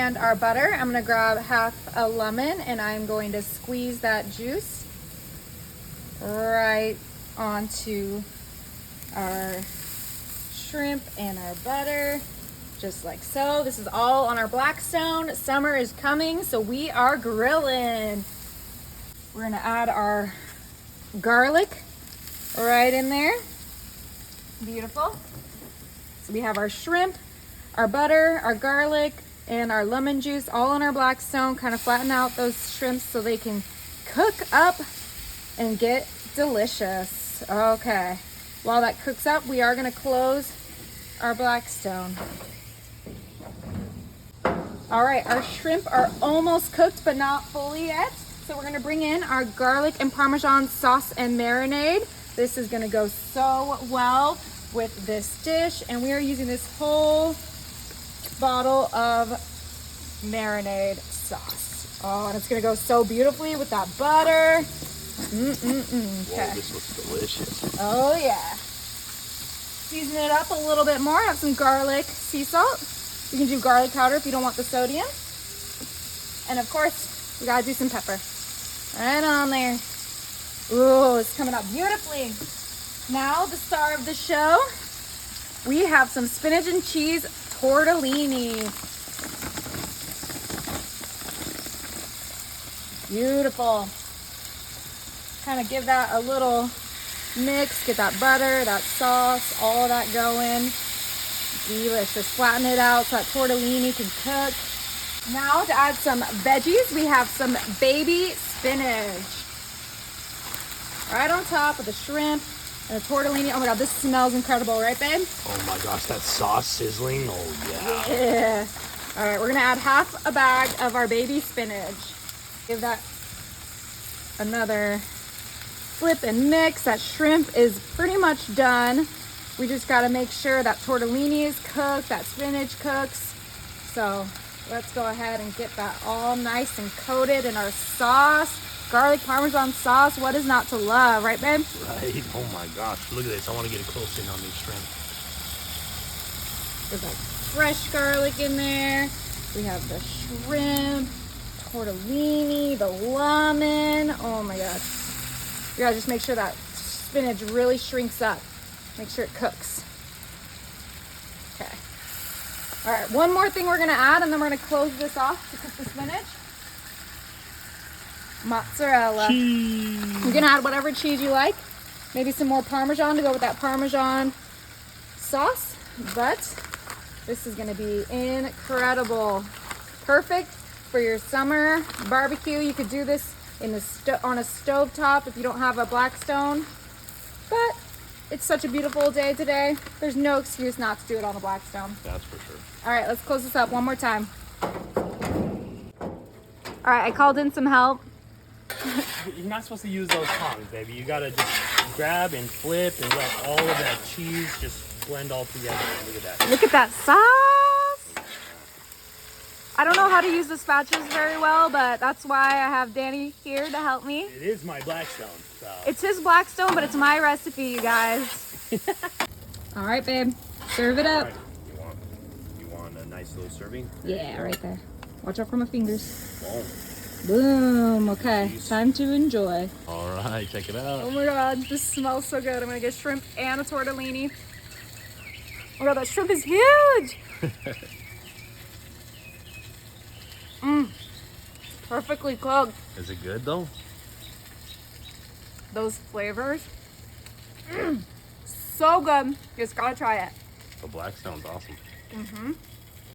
and our butter. I'm gonna grab half a lemon and I'm going to squeeze that juice right onto our shrimp and our butter, just like so. This is all on our Blackstone. Summer is coming, so we are grilling. We're gonna add our garlic right in there. Beautiful. So we have our shrimp, our butter, our garlic, and our lemon juice all on our Blackstone. Kind of flatten out those shrimps so they can cook up and get delicious. Okay, while that cooks up, we are gonna close our Blackstone. All right, our shrimp are almost cooked, but not fully yet. So we're gonna bring in our garlic and Parmesan sauce and marinade. This is gonna go so well with this dish, and we are using this whole bottle of marinade sauce. Oh, and it's gonna go so beautifully with that butter. Okay. Whoa, this looks delicious. Oh yeah. Season it up a little bit more. Have some garlic, sea salt. You can do garlic powder if you don't want the sodium. And of course, we gotta do some pepper. Right on there. Ooh, it's coming up beautifully. Now, the star of the show, we have some spinach and cheese tortellini. Beautiful. Kind of give that a little mix, get that butter, that sauce, all that going. Delicious. Flatten it out so that tortellini can cook. Now to add some veggies, we have some baby spinach. Right on top of the shrimp and the tortellini. Oh my God, this smells incredible, right babe? Oh my gosh, that sauce sizzling. Oh yeah. Yeah. All right, we're gonna add half a bag of our baby spinach. Give that another flip and mix. That shrimp is pretty much done. We just gotta make sure that tortellini is cooked, that spinach cooks. So let's go ahead and get that all nice and coated in our sauce. Garlic Parmesan sauce, what is not to love, right babe? Right, oh my gosh, look at this. I wanna get a close in on these shrimp. There's like fresh garlic in there. We have the shrimp, tortellini, the lemon. Oh my gosh. You gotta just make sure that spinach really shrinks up. Make sure it cooks. Okay. All right, one more thing we're gonna add, and then we're gonna close this off to cook the spinach. Mozzarella. Cheese. You're gonna add whatever cheese you like. Maybe some more Parmesan to go with that Parmesan sauce. But this is gonna be incredible. Perfect for your summer barbecue. You could do this in the on a stove top if you don't have a Blackstone. But it's such a beautiful day today. There's no excuse not to do it on a Blackstone. That's for sure. All right, let's close this up one more time. All right, I called in some help. You're not supposed to use those tongs, baby. You gotta just grab and flip and let all of that cheese just blend all together. Look at that. Look at that sauce. I don't know how to use the spatulas very well, but that's why I have Danny here to help me. It is my Blackstone. So. It's his Blackstone, but it's my recipe, you guys. All right, babe. Serve it up. Right. You want a nice little serving? Yeah, right there. Watch out for my fingers. Boom. Boom. Okay, Jeez. time to enjoy. All right, check it out. Oh my God, this smells so good. I'm gonna get shrimp and a tortellini. Oh my God, that shrimp is huge. Perfectly cooked. Is it good though? Those flavors. So good. You just gotta try it. The Blackstone's awesome.